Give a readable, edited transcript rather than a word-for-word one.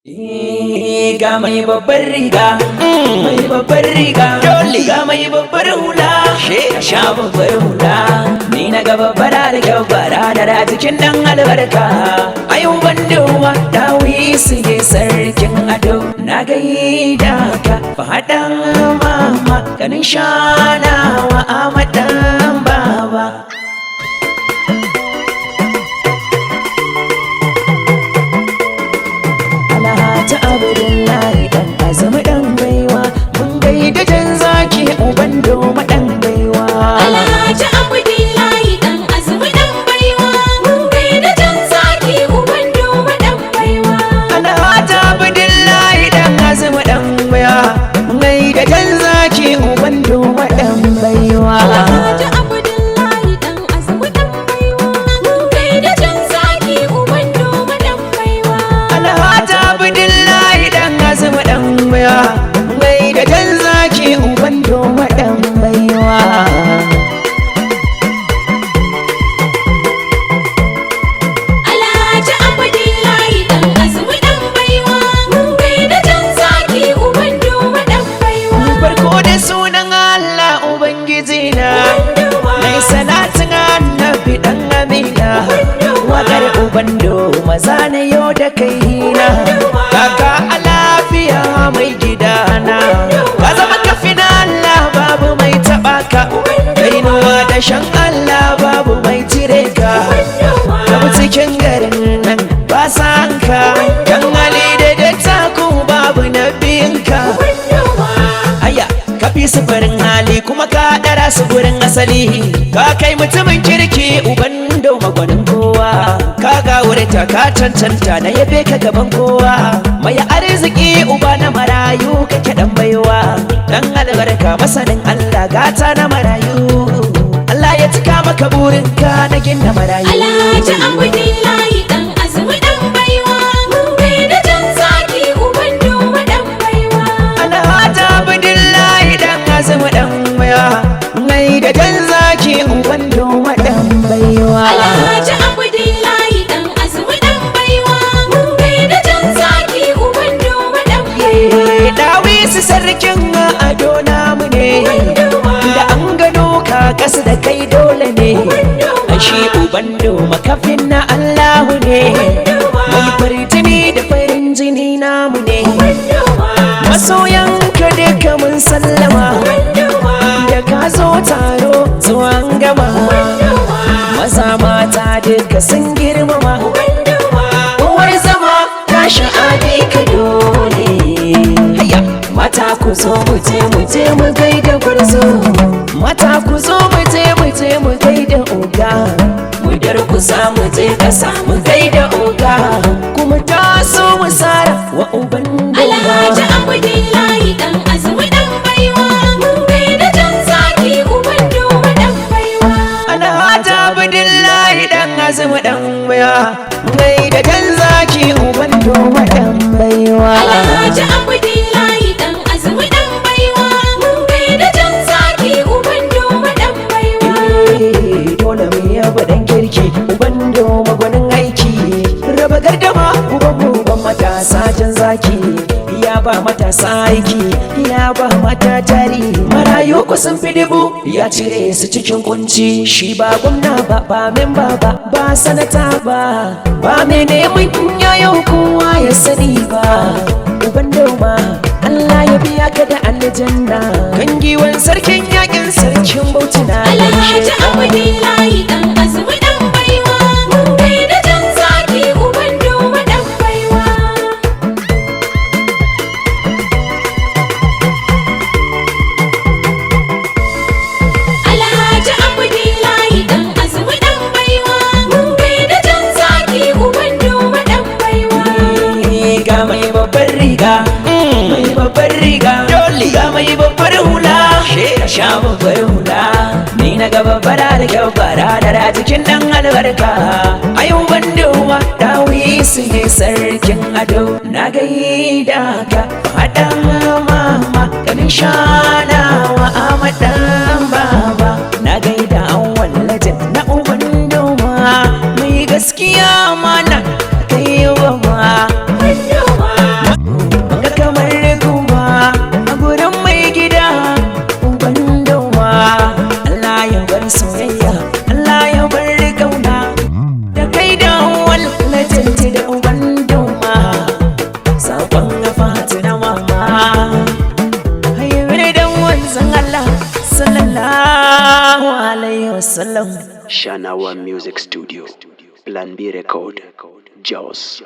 Ga mai babbar riga, mai babbar riga, ga mai babbar hula, sha babbar hula. Ni na ga babbar riga bara da cikin dan albarka. Ayo bandowa dawi su yi sarkin ado. Na gaida ka faɗan mama ganin shanawa a madan baba. Alhaji Abdullahi dan azumi dan baiwa, mun gaida jan zaki uban doma dan baiwa. Alhaji Abdullahi dan azumi dan baiwa, mun gaida jan zaki uban doma dan baiwa. Alhaji Abdullahi dan azumi dan baiwa, mun gaida jan zaki uban doma dan baiwa. Alhaji Abdullahi dan azumi dan baiwa, mun gaida jan zaki uban doma dan baiwa. Alhaji Abdullahi dan azumi dan baiwa, mun gaida jan zaki uban doma dan baiwa. Alhaji Abdullahi dan azumi dan baiwa, mun gaida jan zaki uban doma dan baiwa. Farko da sunan Allah Ubangiji na, mai salatin annabi dan Amina, wakar ubando maza na yau da kai na, kaka a lafiya mai gidana, ka zama kafin Allah babu mai taɓa ka, kainuwa da shan Allah babu mai cire ka, kabu cikin garin nan ba san ka, kan hali da dattaku babu na biyinka. Aya, ka fi su farin hali kuma ka ɗara su gurin asali, ka kai mutumin kirki uban doma gwanin kowa, ka ga ta ka cancanta na yabe ka gaban kowa, mai arziki uba na marayu kake dan baiwa, dan albarka masanin Allah gata na marayu, Allah ya cika maka burinka na gina marayu. Alhaji Abdullahi dan azumi dan baiwa, mun gaida jan zaki uban doma dan baiwa. Alhaji Abdullahi dan azumi dan baiwa, mai da jan zaki uban doma dan baiwa. Alhaji Abdullahi dan azumi dan baiwa, mun gaida jan zaki uban doma dan baiwa. Dawi su sarkin ado namu ne, da an gano ka kasa da kai dole ne, ashe uban doma kafin na Allahu ne, mai farin jini da farin jini namu ne, masoyanka duka mun sallama, da ka zo taro zuwan gama, maza mata duka sun girmama, uwar zama ta sha'adi ka dole. Haya, mata ku zo mu je mu gaida gwarzo, mata ku zo mu je mu gaida oga, mu darkusa mu je kasa mu gaida oga, kuma taso mu sara wa uban Alhaji Abdullahi dan azumi dan baiwa, mun gaida jan zaki uban doma dan baiwa. Alhaji Abdullahi dan azumi dan baiwa, gaida jan zaki uban doma dan baiwa. Alhaji Abdullahi dan azumi dan baiwa, mun gaida jan zaki uban doma dan baiwa. Dole mu yaba dan kirki uban doma gwanin aiki, raba gardama uban matasa jan zaki, ya ba matasa aiki, ya ba mata jari, marayu ku sun fi dubu ya cire su cikin kunci, shi ba gwamna ba memba ba sanata ba mai neman kunya yau kowa ya sani ba, uban doma Allah ya biya ka da aljanna, kan giwan sarkin yakin sarkin bautuna. Alhaji Abdullahi dan azumi dan baiwa, mun gaida jan zaki uban doma dan baiwa. Alhaji Abdullahi dan azumi dan baiwa, mun gaida jan zaki uban doma dan baiwa. Ga mai babbar riga, mai babbar riga, ga mai babbar hula, sha babbar hula. Ni na ga babbar riga bara da cikin dan albarka. Ayo bandowa dawi su yi sarkin ado. Na gaida ka faɗan mama ganin shanawa a madan baba. Na gaida an wallajin na uban doma, mai gaskiya mana kai wa ma. alaihi wasallam. Shanawa Music Studio, Plan B Record, Jaws.